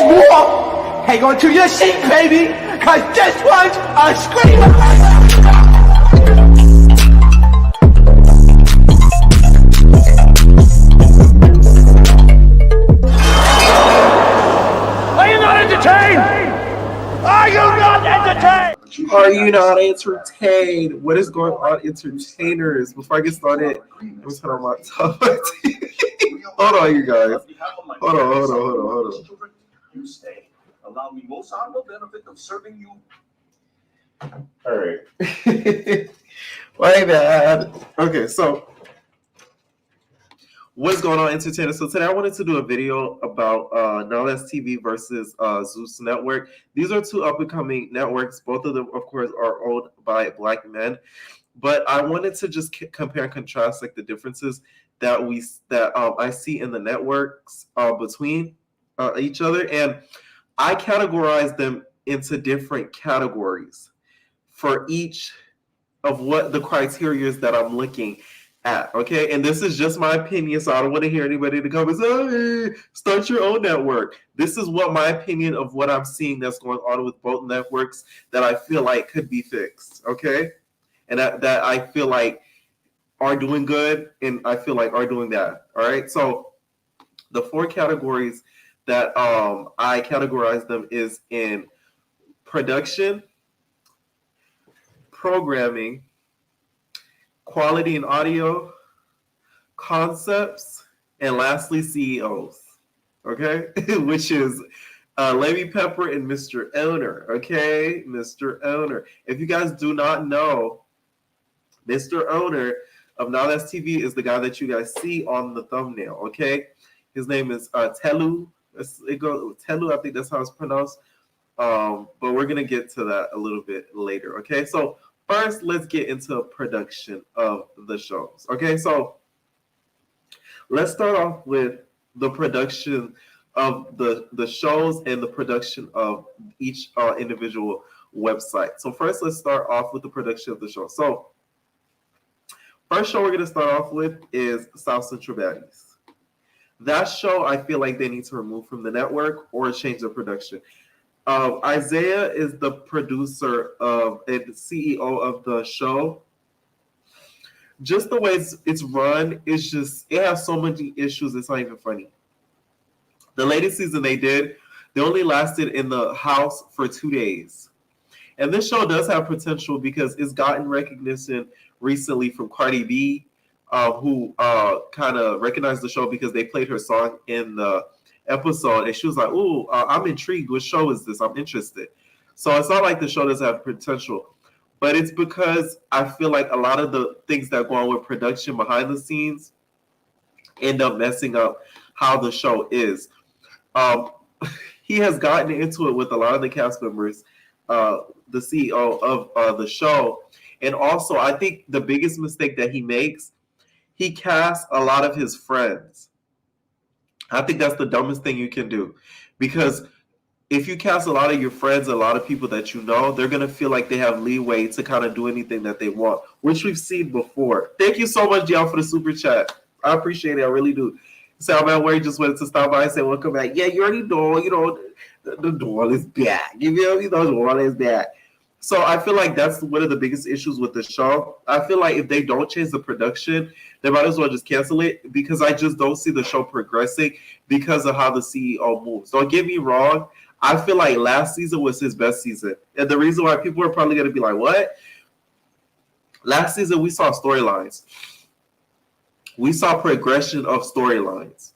war. Hang on to your seat, baby, cause this one's a screamer. Are you not entertained? Are you not entertained? Are you not entertained? What is going on, entertainers? Before I get started, let me turn on my top. Hold on, you guys. Hold on. You stay. Allow me most honorable benefit of serving you. All right. My bad. Okay, so what's going on, entertainers? So today I wanted to do a video about Nowthatstv versus Zeus Network. These are two up-and-coming networks. Both of them, of course, are owned by Black men. But I wanted to just compare and contrast like the differences that I see in the networks between each other, and I categorize them into different categories for each of what the criteria is that I'm looking at. Okay, and this is just my opinion, so I don't want to hear anybody in the comments, hey, start your own network. This is what my opinion of what I'm seeing that's going on with both networks that I feel like could be fixed. Okay, and that I feel like are doing good, and I feel like are doing that. All right, so the four categories that I categorize them is in production, programming, quality and audio, concepts, and lastly, CEOs. Okay, which is Lady Pepper and Mr. Owner. Okay, Mr. Owner. If you guys do not know, Mr. Owner of Nowthatstv is the guy that you guys see on the thumbnail. Okay, his name is Telu. Telu, I think that's how it's pronounced. But we're gonna get to that a little bit later. Okay, so first let's get into production of the shows. Okay, so let's start off with the production of the shows and the production of each individual website. So first, let's start off with the production of the show. So first show we're gonna start off with is South Central Baddies. That show, I feel like they need to remove from the network or change the production. Isaiah is the producer of and CEO of the show. Just the way it's run, it has so many issues, it's not even funny. The latest season they only lasted in the house for 2 days. And this show does have potential because it's gotten recognition recently from Cardi B, who kind of recognized the show because they played her song in the episode, and she was like, "Ooh, I'm intrigued. What show is this? I'm interested." So it's not like the show doesn't have potential, but it's because I feel like a lot of the things that go on with production behind the scenes end up messing up how the show is. He has gotten into it with a lot of the cast members, the CEO of the show, and also I think the biggest mistake that he makes, he casts a lot of his friends. I think that's the dumbest thing you can do, because if you cast a lot of your friends, a lot of people that you know, they're going to feel like they have leeway to kind of do anything that they want, which we've seen before. Thank you so much, y'all, for the super chat. I appreciate it. I really do. So, man, where you just wanted to stop by and say, welcome back. Yeah, you already know, the door is back. You know, the door is back. So I feel like that's one of the biggest issues with the show. I feel like if they don't change the production, they might as well just cancel it, because I just don't see the show progressing because of how the CEO moves. Don't get me wrong. I feel like last season was his best season. And the reason why people are probably going to be like, what? Last season, we saw storylines. We saw progression of storylines.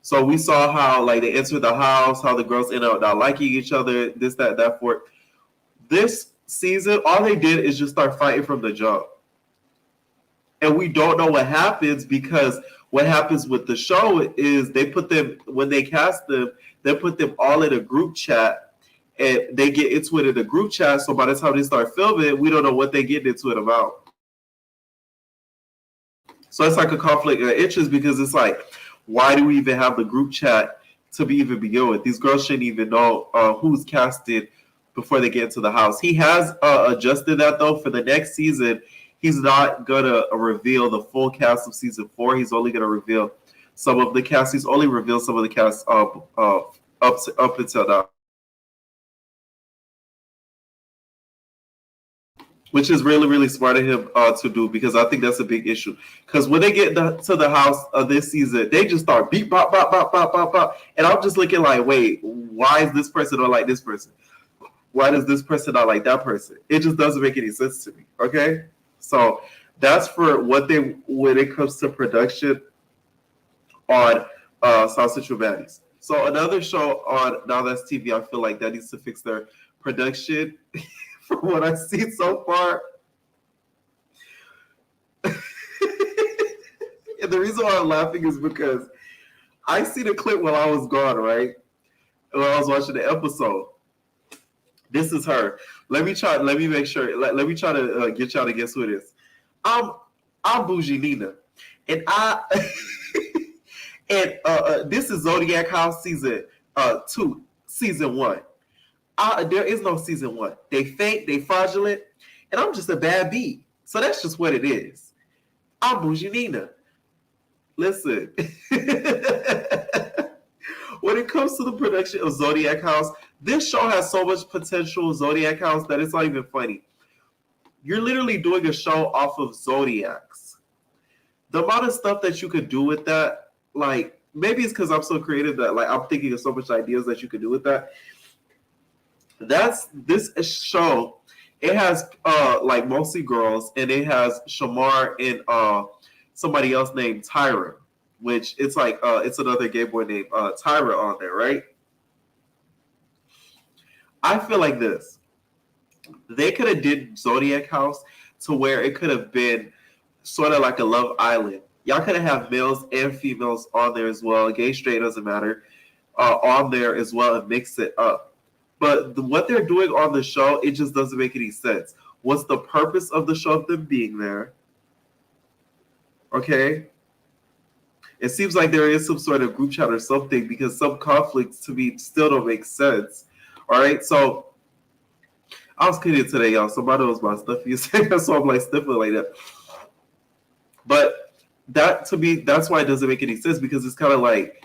So we saw how like they entered the house, how the girls ended up not liking each other, this, that, for this season, all they did is just start fighting from the jump. And we don't know what happens, because what happens with the show is they put them, when they cast them, they put them all in a group chat, and they get into it in a group chat. So by the time they start filming, we don't know what they get into it about. So it's like a conflict of interest, because it's like, why do we even have the group chat to even begin with? These girls shouldn't even know who's casted before they get into the house. He has adjusted that, though. For the next season, he's not going to reveal the full cast of season 4. He's only going to reveal some of the cast. He's only revealed some of the cast up until now, which is really, really smart of him to do, because I think that's a big issue. Because when they get to the house this season, they just start beep, bop, bop, bop, bop, bop, bop. And I'm just looking like, wait, why is this person not like this person? Why does this person not like that person? It just doesn't make any sense to me, okay? So that's for what they, when it comes to production on South Central Baddies. So another show on Nowthatstv, I feel like that needs to fix their production. From what I've seen so far. And the reason why I'm laughing is because I seen a clip while I was gone, right? When I was watching the episode. This is her. Let me make sure. Let me try to get y'all to guess who it is. I'm Bougie Nina. And this is Zodiac House season 2, season 1. There is no season 1. They fake, they fraudulent, and I'm just a bad bee. So that's just what it is. I'm Bougie Nina. Listen, when it comes to the production of Zodiac House, this show has so much potential, Zodiac House, that it's not even funny. You're literally doing a show off of zodiacs. The amount of stuff that you could do with that, like, maybe it's because I'm so creative that, like, I'm thinking of so much ideas that you could do with that. That's this show. It has like mostly girls, and it has Shamar and somebody else named Tyra, which it's like it's another gay boy named Tyra on there, right? I feel like this. They could have did Zodiac House to where it could have been sort of like a Love Island. Y'all could have males and females on there as well. Gay, straight, doesn't matter. On there as well, and mix it up. But what they're doing on the show, it just doesn't make any sense. What's the purpose of the show of them being there? Okay? It seems like there is some sort of group chat or something, because some conflicts to me still don't make sense. All right? So I was kidding today, y'all. Somebody was my stuffy, so I'm like sniffling like that. But that, to me, that's why it doesn't make any sense, because it's kind of like,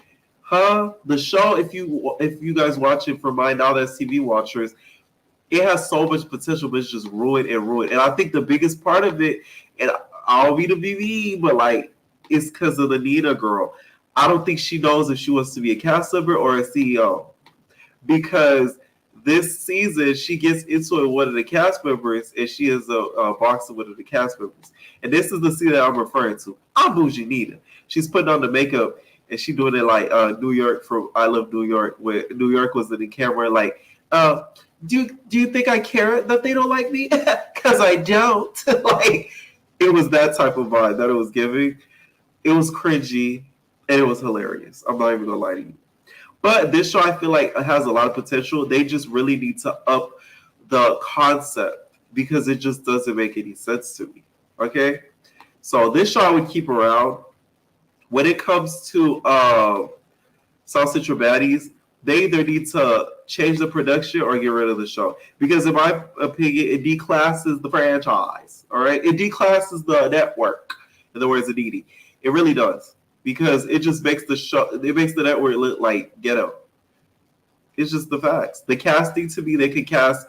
the show, if you guys watch it for my Nowthatstv watchers, it has so much potential, but it's just ruined. And I think the biggest part of it, and I'll be the BB, but like, it's because of the Nina girl. I don't think she knows if she wants to be a cast member or a CEO, because this season she gets into it with one of the cast members, and she is a boxer with one of the cast members. And this is the scene that I'm referring to. I'm Bougie Nina. She's putting on the makeup, and she doing it like New York from I Love New York, where New York was in the camera, like, do you think I care that they don't like me? Because I don't. Like, it was that type of vibe that it was giving. It was cringy, and it was hilarious. I'm not even gonna lie to you. But this show, I feel like, has a lot of potential. They just really need to up the concept, because it just doesn't make any sense to me. Okay? So this show I would keep around. When it comes to South Central Baddies, they either need to change the production or get rid of the show. Because in my opinion, it declasses the franchise. All right? It declasses the network, in the words of Didi. It really does. Because it just makes the show, it makes the network look like ghetto. It's just the facts. The casting, to me, they could cast,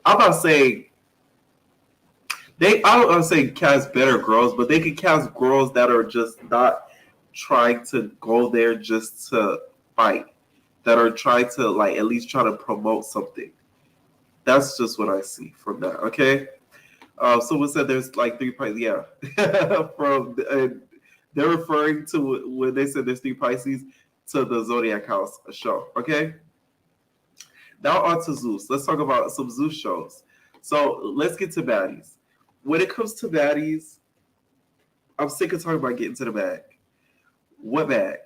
I'm not saying, I don't want to say cast better girls, but they could cast girls that are just not trying to go there just to fight, that are trying to, like, at least try to promote something. That's just what I see from that. Okay. Someone said there's like 3 Pisces. Yeah, they're referring to when they said there's 3 Pisces to the Zodiac House show. Okay. Now on to Zeus. Let's talk about some Zeus shows. So let's get to baddies. When it comes to baddies, I'm sick of talking about getting to the bag. What bag?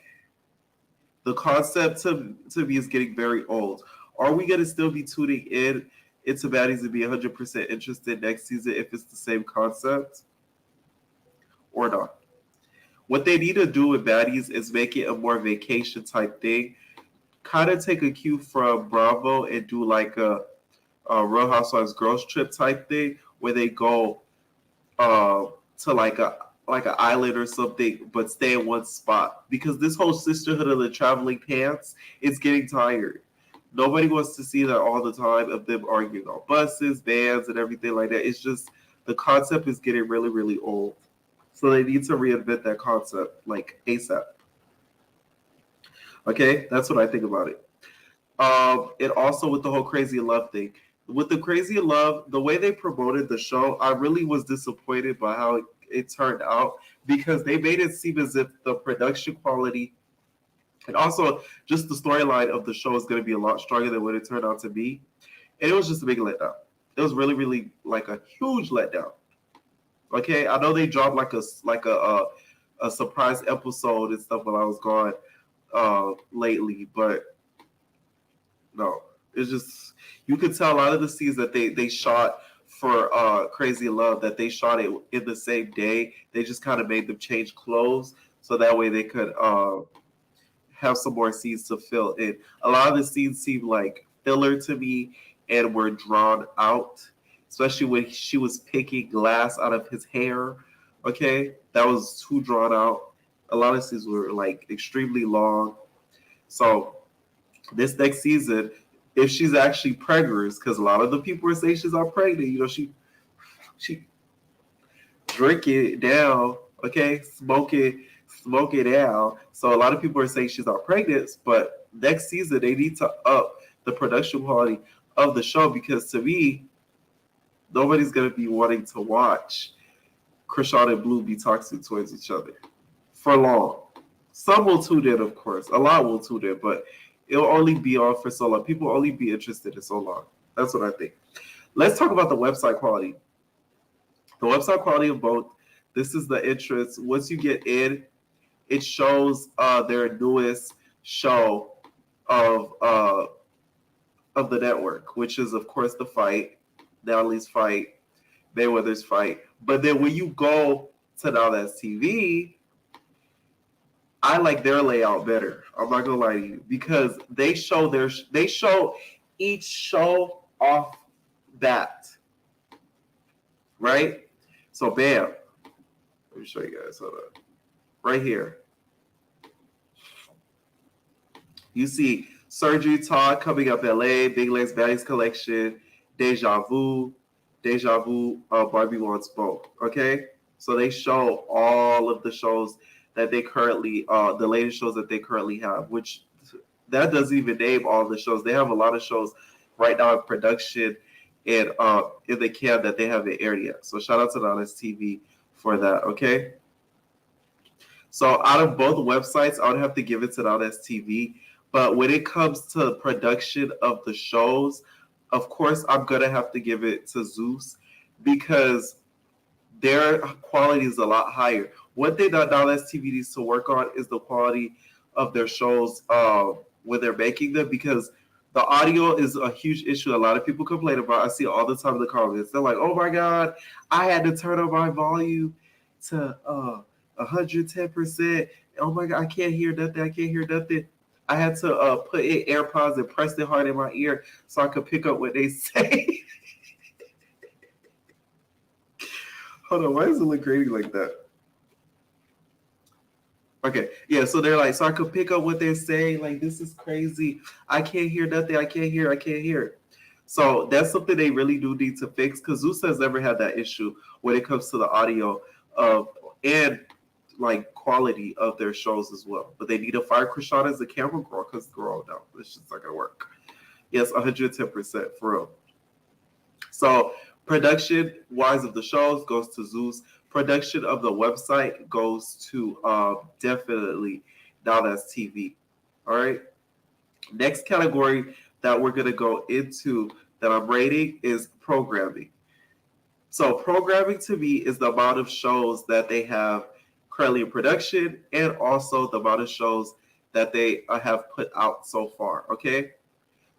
The concept to me is getting very old. Are we going to still be tuning into baddies and be 100% interested next season if it's the same concept? Or not? What they need to do with baddies is make it a more vacation type thing. Kind of take a cue from Bravo and do like a Real Housewives girls trip type thing, where they go to like a like an island or something, but stay in one spot. Because this whole sisterhood of the traveling pants is getting tired. Nobody wants to see that all the time of them arguing on buses, vans, and everything like that. It's just the concept is getting really, really old. So they need to reinvent that concept like ASAP. Okay, that's what I think about it. And also with the whole Crazy Love thing. With the Crazy Love, the way they promoted the show, I really was disappointed by how it turned out because they made it seem as if the production quality and also just the storyline of the show is going to be a lot stronger than what it turned out to be. And it was just a big letdown. It was really, really like a huge letdown. Okay, I know they dropped like a surprise episode and stuff while I was gone lately, but no, it's just you could tell a lot of the scenes that they shot for Crazy Love that they shot it in the same day. They just kind of made them change clothes so that way they could have some more scenes to fill in. A lot of the scenes seemed like filler to me and were drawn out, especially when she was picking glass out of his hair. Okay, that was too drawn out. A lot of scenes were like extremely long. So this next season, if she's actually preggers, because a lot of the people are saying she's not pregnant, you know, she drink it down, okay, smoke it down. So a lot of people are saying she's not pregnant, but next season they need to up the production quality of the show because to me, nobody's gonna be wanting to watch Krishan and Blue be toxic towards each other for long. Some will tune in, of course. A lot will tune in, but it'll only be on for so long. People will only be interested in so long. That's what I think. Let's talk about the website quality. The website quality of both. This is the entrance. Once you get in, it shows their newest show of the network, which is of course the fight, Natalie's fight, Mayweather's fight. But then when you go to Nowthatstv, I like their layout better. I'm not gonna lie to you because they show each show off bat, right? So bam, let me show you guys. Hold on, right here. You see Surgery Talk coming up LA, Big Legs Baddies Collection, Deja Vu, Barbie Wants Both. Okay, so they show all of the shows that they currently, the latest shows that they currently have, which that doesn't even name all the shows. They have a lot of shows right now in production and in the can that they haven't aired yet. So shout out to Nowthatstv for that. Okay. So out of both websites, I would have to give it to Nowthatstv. But when it comes to production of the shows, of course, I'm gonna have to give it to Zeus because their quality is a lot higher. One thing that Nowthatstv needs to work on is the quality of their shows when they're making them because the audio is a huge issue. A lot of people complain about. I see it all the time in the comments. They're like, "Oh my God, I had to turn up my volume to 110%. Oh my God, I can't hear nothing. I had to put in AirPods and press it hard in my ear so I could pick up what they say." Hold on, why does it look grainy like that? Okay, yeah, so they're like, so I could pick up what they're saying. Like, this is crazy. I can't hear nothing. I can't hear. So that's something they really do need to fix because Zeus has never had that issue when it comes to the audio of and like quality of their shows as well. But they need to fire Krishan as the camera girl because girl, no, it's just not gonna work. Yes, 110% for real. So production wise of the shows goes to Zeus. Production of the website goes to definitely Nowthatstv. All right. Next category that we're gonna go into that I'm rating is programming. So programming to me is the amount of shows that they have currently in production and also the amount of shows that they have put out so far. Okay.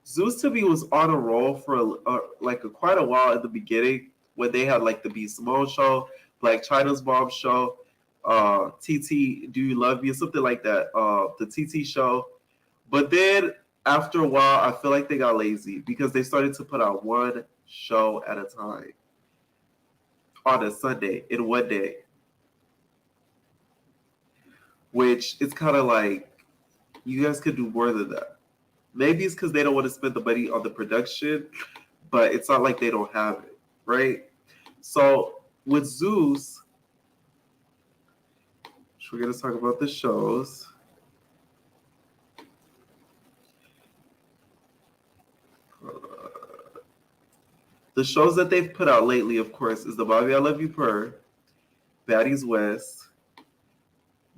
Zeus to me was on a roll for quite a while at the beginning when they had like the B Simone show, Black China's Mom show, TT Do You Love Me, something like that, the TT show. But then after a while, I feel like they got lazy because they started to put out one show at a time on a Sunday in one day. which it's kind of like you guys could do more than that. Maybe it's because they don't want to spend the money on the production, but it's not like they don't have it, right? So with Zeus, we're going to talk about the shows. The shows that they've put out lately, of course, is the Bobby I Love You Purr, Baddies West,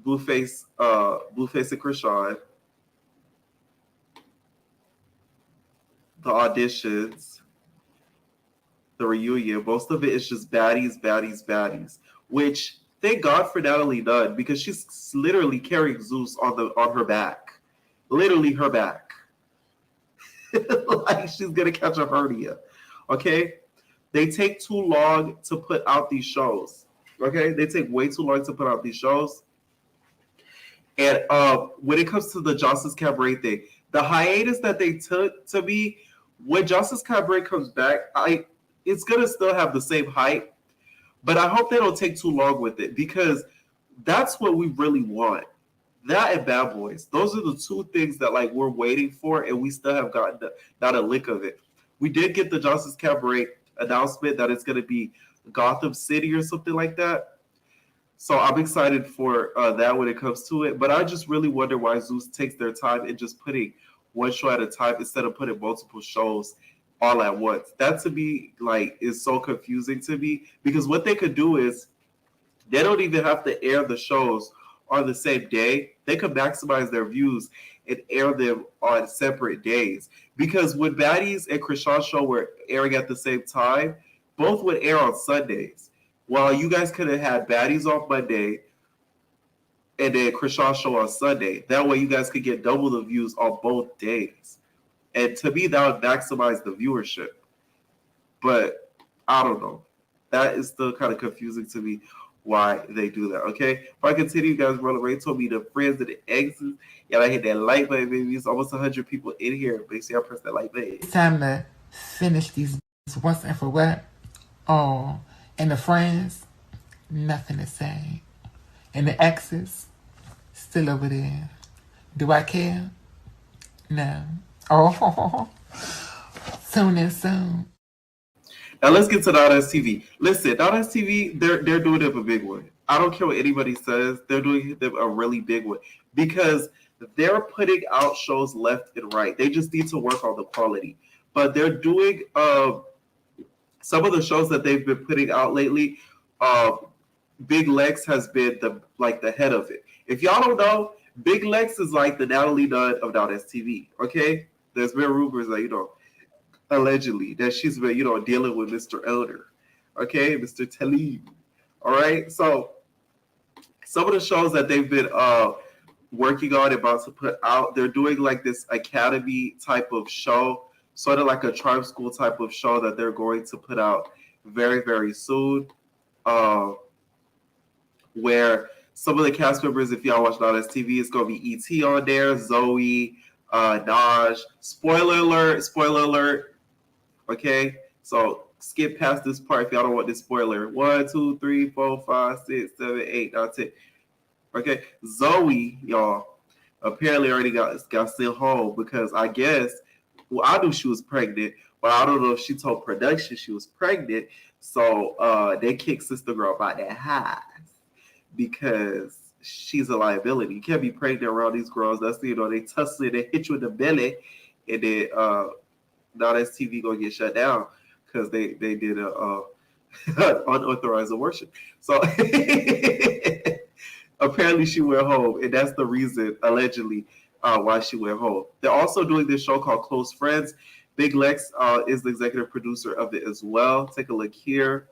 Blueface and Krishan, the auditions, the reunion. Most of it is just baddies, baddies, baddies. Which thank God for Natalie Nunn because she's literally carrying Zeus on her back, literally her back, like she's gonna catch a hernia. Okay, they take too long to put out these shows. Okay, they take way too long to put out these shows. And when it comes to the Justice Cabaret thing, the hiatus that they took, to me, when Justice Cabaret comes back, it's gonna still have the same hype, but I hope they don't take too long with it because that's what we really want. That and Bad Boys, those are the two things that like we're waiting for, and we still have gotten not a lick of it. We did get the Justice Cabaret announcement that it's gonna be Gotham City or something like that. So I'm excited for that when it comes to it. But I just really wonder why Zeus takes their time in just putting one show at a time instead of putting multiple shows all at once. That to me like is so confusing to me because what they could do is they don't even have to air the shows on the same day. They could maximize their views and air them on separate days. Because when Baddies and Krishan's show were airing at the same time, both would air on Sundays. While you guys could have had Baddies on Monday and then Krishan's show on Sunday. That way you guys could get double the views on both days. And to me, that would maximize the viewership. But I don't know. That is still kind of confusing to me why they do that. Okay. If I continue, guys, Roller Ray told me the friends and the exes. Y'all hit that like button, baby. It's almost 100 people in here. Make sure y'all press that like button. It's time to finish these once and for what. Oh, and the friends, nothing to say. And the exes, still over there. Do I care? No. Oh, soon and soon. Now let's get to Nowthatstv. Listen, Nowthatstv, they're doing them a big one. I don't care what anybody says. They're doing them a really big one because they're putting out shows left and right. They just need to work on the quality. But they're doing some of the shows that they've been putting out lately. Big Lex has been the head of it. If y'all don't know, Big Lex is like the Natalie Nunn of Nowthatstv. Okay, there's been rumors that allegedly that she's been dealing with Mr. Elder. Okay, Mr. Talib. All right, so some of the shows that they've been working on, about to put out, they're doing like this academy type of show, sort of like a tribe school type of show that they're going to put out very, very soon. Where some of the cast members, if y'all watch Nowthatstv, it's going to be E.T. on there, Zoe, Naj. Spoiler alert. Okay, so skip past this part if y'all don't want this spoiler. 1, 2, 3, 4, 5, 6, 7, 8, 9, 10. Okay, Zoe, y'all, apparently already got sent home because I guess, I knew she was pregnant, but I don't know if she told production she was pregnant. So they kicked Sister Girl by that high because she's a liability. You can't be pregnant around these girls. That's they tussle, they hit you in the belly, and then Nowthatstv gonna get shut down because they did a unauthorized abortion. So apparently she went home, and that's the reason allegedly why she went home. They're also doing this show called Close Friends. Big Lex is the executive producer of it as well. Take a look here.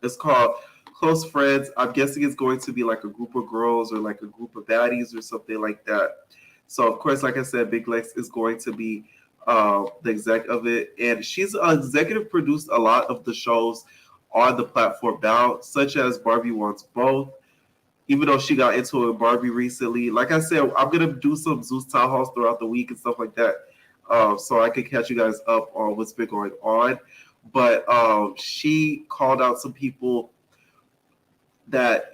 It's called Close Friends. I'm guessing it's going to be like a group of girls or like a group of baddies or something like that. So of course, like I said, Big Lex is going to be the exec of it, and she's executive produced a lot of the shows on the platform now, such as Barbie Wants Both. Even though she got into it Barbie recently, like I said, I'm gonna do some Zeus town halls throughout the week and stuff like that, so I can catch you guys up on what's been going on. But she called out some people that,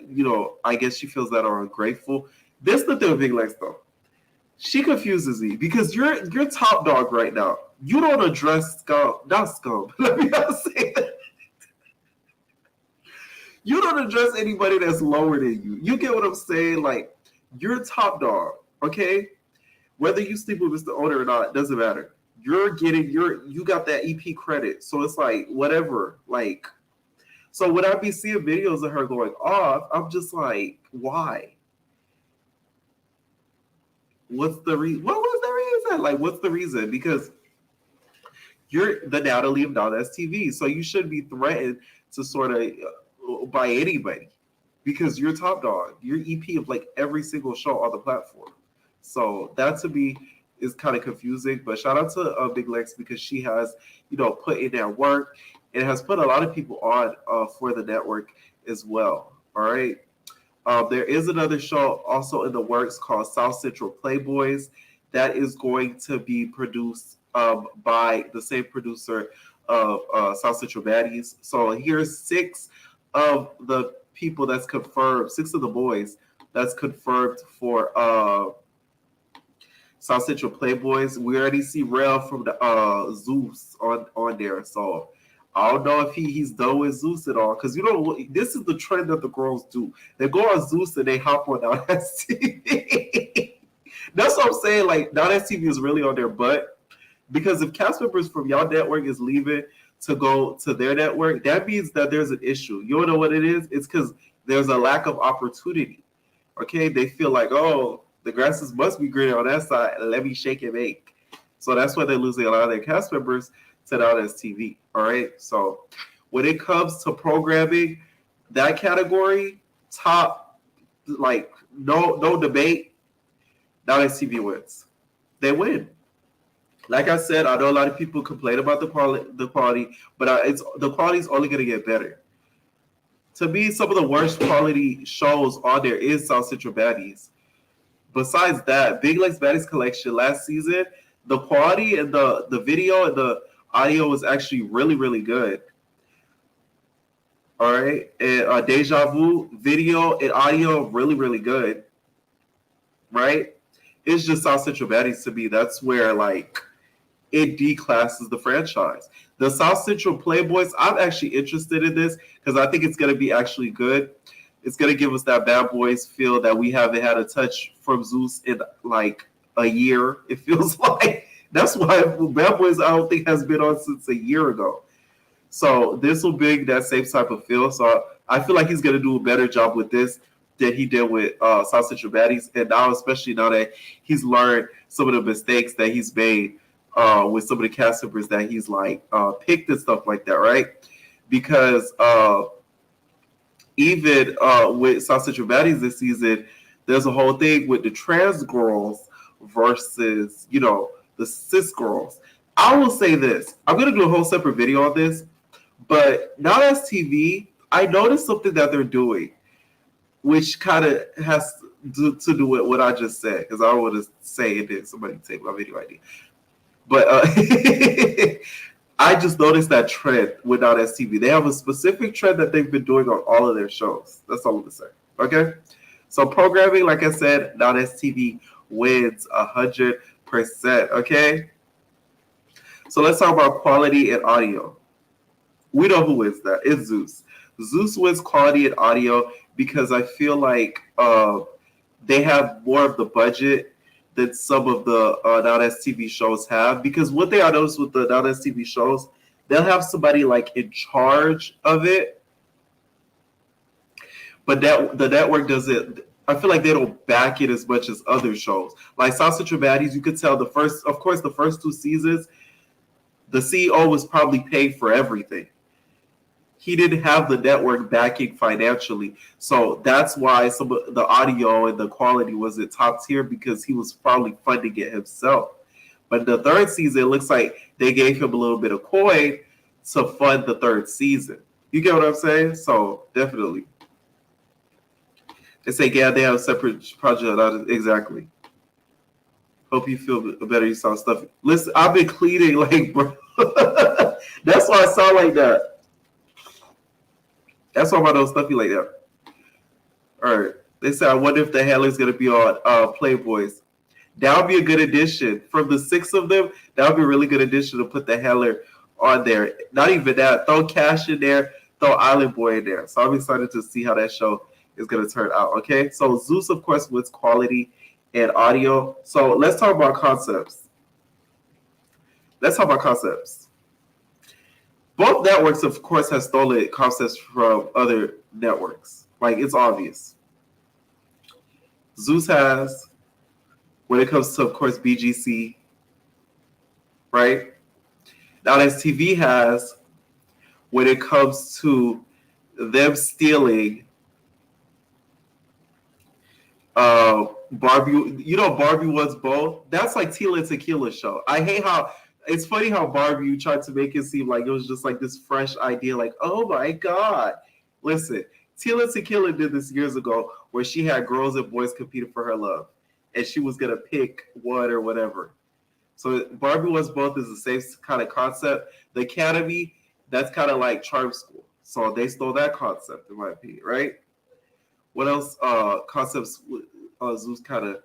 I guess she feels that are ungrateful. This is the thing with Big Lex though. She confuses me because you're top dog right now. You don't address scum, not scum. Let me not say that. You don't address anybody that's lower than you. You get what I'm saying? Like, you're top dog, okay? Whether you sleep with Mr. Owner or not, doesn't matter. You got that EP credit. So it's like, whatever. Like, so when I be seeing videos of her going off, I'm just like, why? What's the reason? What was the reason? Like, what's the reason? Because you're the Natalie of Nowthatstv, so you shouldn't be threatened to sort of by anybody because you're top dog. You're EP of like every single show on the platform. So that to me is kind of confusing. But shout out to Big Lex because she has, put in that work and has put a lot of people on for the network as well. All right. There is another show also in the works called South Central Playboys that is going to be produced by the same producer of South Central Baddies. So here's 6 of the people that's confirmed, 6 of the boys that's confirmed for South Central Playboys. We already see Rel from the Zeus on there. So I don't know if he's done with Zeus at all. Because this is the trend that the girls do. They go on Zeus and they hop on Nowthatstv. That's what I'm saying. Like, Nowthatstv is really on their butt. Because if cast members from y'all network is leaving to go to their network, that means that there's an issue. You don't know what it is? It's because there's a lack of opportunity. Okay? They feel like, oh, the grasses must be greener on that side. Let me shake and bake. So that's why they're losing a lot of their cast members to Nowthatstv. All right? So when it comes to programming, that category, top, like, no debate, Nowthatstv wins. They win. Like I said, I know a lot of people complain about the quality, but the quality is only going to get better. To me, some of the worst quality shows on there is South Central Baddies. Besides that, Big Lex Baddies Collection last season, the quality and the video and the audio was actually really, really good. All right, and Deja Vu video and audio really, really good. Right? It's just South Central Baddies to me. That's where like it declasses the franchise. The South Central Playboys, I'm actually interested in this because I think it's going to be actually good. It's going to give us that Bad Boys feel that we haven't had a touch from Zeus in like a year. It feels like that's why Bad Boys I don't think has been on since a year ago. So this will bring that same type of feel. So I feel like he's going to do a better job with this than he did with South Central Baddies. And now, especially now that he's learned some of the mistakes that he's made with some of the cast members that he's like picked and stuff like that, right? Because even with South Central Baddies this season, there's a whole thing with the trans girls versus, the cis girls. I will say this. I'm going to do a whole separate video on this, but Nowthatstv, I noticed something that they're doing, which kind of has to do with what I just said, because I don't want to say it and somebody take my video idea. But I just noticed that trend with Nowthatstv. They have a specific trend that they've been doing on all of their shows. That's all I'm going to say. Okay? So programming, like I said, Nowthatstv wins 100%. Okay? So let's talk about quality and audio. We know who wins that. It's Zeus. Zeus wins quality and audio because I feel like they have more of the budget than some of the Nowthatstv shows have. Because what they are noticed with the Nowthatstv shows, they'll have somebody like in charge of it, but the network doesn't. I feel like they don't back it as much as other shows. Like South Central Baddies, you could tell the first 2 seasons, the CEO was probably paid for everything. He didn't have the network backing financially. So that's why some of the audio and the quality wasn't top tier, because he was probably funding it himself. But the 3rd season, it looks like they gave him a little bit of coin to fund the 3rd season. You get what I'm saying? So definitely. They say, yeah, they have a separate project. Exactly. Hope you feel better. You saw stuff. Listen, I've been cleaning like, bro. That's why I sound like that. That's why I know stuffy like that. All right. They said, I wonder if the handler's going to be on Playboys. That would be a good addition. From the 6 of them, that would be a really good addition to put the handler on there. Not even that. Throw Cash in there. Throw Island Boy in there. So I'm excited to see how that show is going to turn out. Okay. So Zeus, of course, wins quality and audio. So let's talk about concepts. Both networks, of course, have stolen concepts from other networks. Like, it's obvious. Zeus has, when it comes to, of course, BGC, right? Nowthatstv has, when it comes to them stealing Barbie. Barbie was both. That's like Tila and Tequila show. I hate how it's funny how Barbie tried to make it seem like it was just like this fresh idea, like, oh my God. Listen, Tila and Tequila did this years ago where she had girls and boys competing for her love. And she was going to pick one or whatever. So Barbie was both is the same kind of concept. The Academy, that's kind of like Charm School. So they stole that concept, in my opinion, right? What else concepts Zeus kind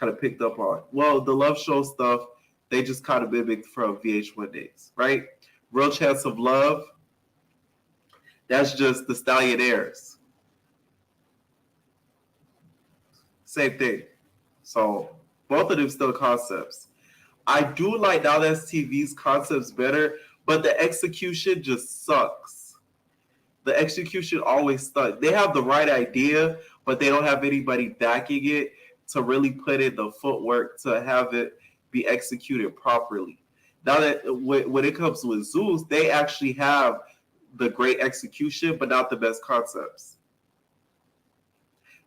of picked up on? Well, the love show stuff, they just kind of mimicked from VH1 days, right? Real Chance of Love, that's just the Stallionaires. Same thing. So both of them still concepts. I do like NowthatstV's concepts better, but the execution just sucks. The execution always sucks. They have the right idea, but they don't have anybody backing it to really put in the footwork to have it be executed properly. Now that when it comes with Zeus, they actually have the great execution, but not the best concepts.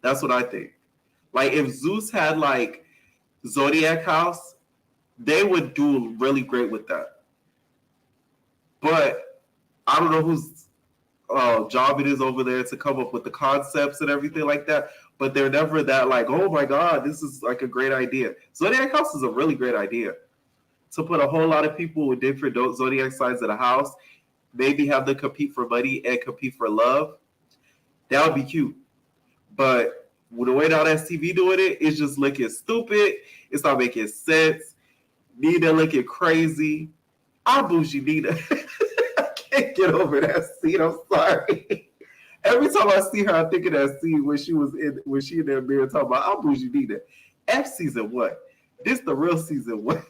That's what I think. Like, if Zeus had like Zodiac House, they would do really great with that. But I don't know whose job it is over there to come up with the concepts and everything like that. But they're never that like, oh my God, this is like a great idea. Zodiac House is a really great idea. To put a whole lot of people with different zodiac signs in a house, maybe have them compete for money and compete for love. That would be cute. But the way Nowthatstv doing it, it's just looking stupid. It's not making sense. Nina looking crazy. I'm bougie Nina. I can't get over that scene. I'm sorry. Every time I see her, I think of that scene when she in that mirror talking about I'm bougie Nina. F season 1. This the real season 1.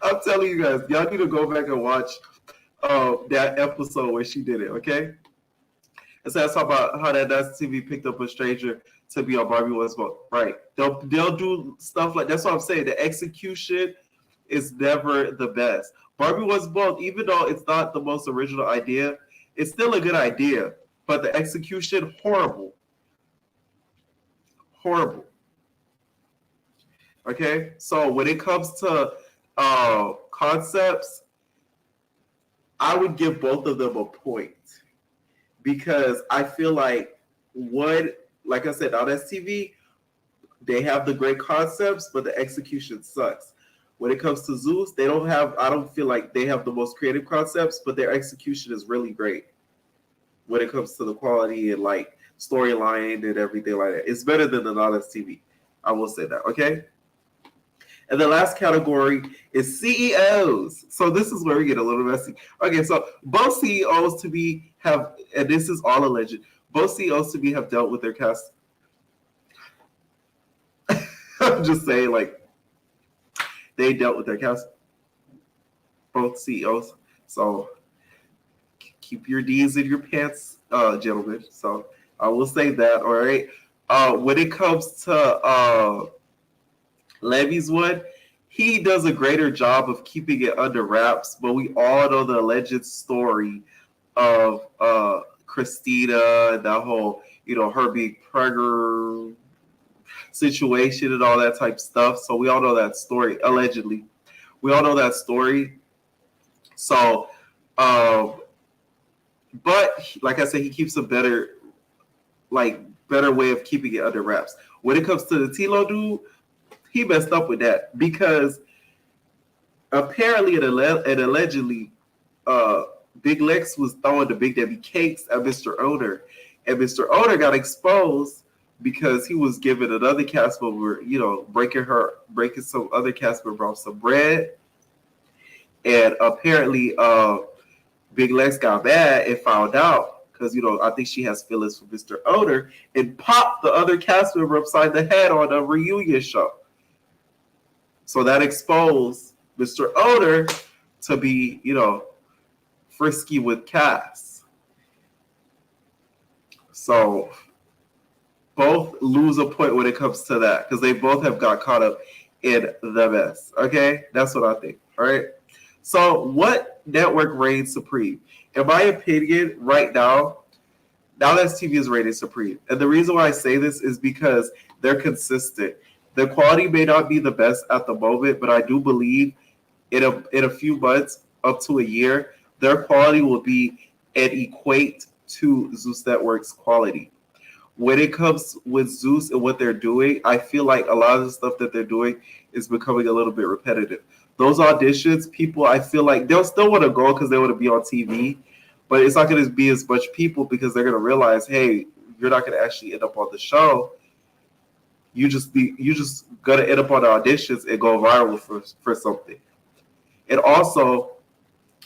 I'm telling you guys, y'all need to go back and watch that episode where she did it, okay? And so that's about how that TV picked up a stranger to be on Barbie Was Both. Right. They'll do stuff like that's what I'm saying. The execution is never the best. Barbie Was Both, even though it's not the most original idea, it's still a good idea. But the execution, horrible. Horrible. Okay? So when it comes to concepts, I would give both of them a point. Because I feel like like I said, Nowthatstv, they have the great concepts, but the execution sucks. When it comes to Zeus, I don't feel like they have the most creative concepts, but their execution is really great. When it comes to the quality and like storyline and everything like that. It's better than the Nowthatstv. I will say that, okay? And the last category is CEOs. So this is where we get a little messy. Okay, so both CEOs to be have, and this is all alleged, both CEOs to be have dealt with their cast. I'm just saying, like, they dealt with their cast. Both CEOs. So keep your D's in your pants, gentlemen. So I will say that, all right? When it comes to Levy's one, he does a greater job of keeping it under wraps, but we all know the alleged story of Christina and that whole, her being pregnant situation and all that type stuff. So we all know that story, allegedly. We all know that story. So, but like I said, he keeps a better way of keeping it under wraps. When it comes to the Tilo dude, he messed up with that because apparently and allegedly, Big Lex was throwing the Big Debbie cakes at Mr. Owner, and Mr. Owner got exposed because he was giving another cast member, breaking some other cast member off some bread, and apparently, Big Lex got mad and found out because I think she has feelings for Mr. Owner and popped the other cast member upside the head on a reunion show. So that exposed Mr. Owner to be, frisky with Cass. So both lose a point when it comes to that because they both have got caught up in the mess. Okay, that's what I think. All right. So what network reigns supreme? In my opinion, right now, Nowthatstv is reigning supreme. And the reason why I say this is because they're consistent. The quality may not be the best at the moment, but I do believe in a few months, up to a year, their quality will be and equate to Zeus Network's quality. When it comes with Zeus and what they're doing, I feel like a lot of the stuff that they're doing is becoming a little bit repetitive. Those auditions, people, I feel like they'll still want to go because they want to be on TV, but it's not going to be as much people because they're going to realize, hey, you're not going to actually end up on the show. You just going to end up on the auditions and go viral for something. And also,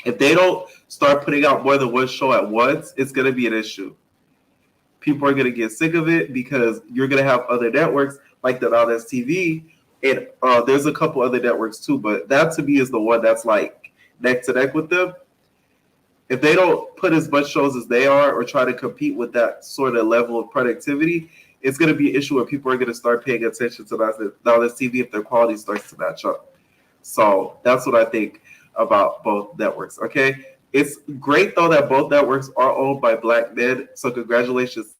if they don't start putting out more than one show at once, it's going to be an issue. People are going to get sick of it because you're going to have other networks like the Nowthatstv, and there's a couple other networks too, but that to me is the one that's like neck to neck with them. If they don't put as much shows as they are or try to compete with that sort of level of productivity, it's going to be an issue where people are going to start paying attention to Nowthatstv if their quality starts to match up. So that's what I think about both networks. Okay, it's great though that both networks are owned by Black men. So congratulations.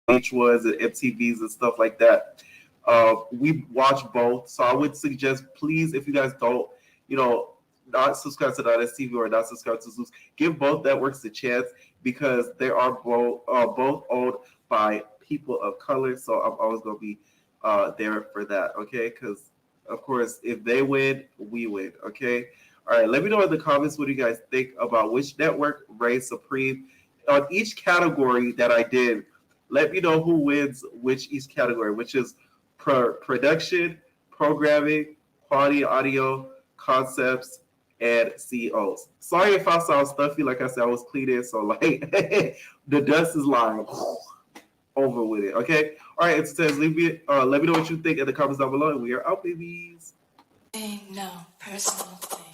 H1s and MTVs and stuff like that. We watch both, so I would suggest, please, if you guys don't, not subscribe to Nowthatstv or not subscribe to Zeus, give both networks a chance because they are both owned by people of color. So I'm always gonna be there for that, okay? Because of course, if they win, we win, okay? All right, let me know in the comments what you guys think about which network reigns supreme on each category that I did. Let me know who wins which each category, which is production, programming, quality audio, concepts, and CEOs. Sorry if I sound stuffy. Like I said, I was cleaning, so like the dust is lying over with it. Okay. All right, entertainers, let me know what you think in the comments down below. And we are out, babies. No personal thing.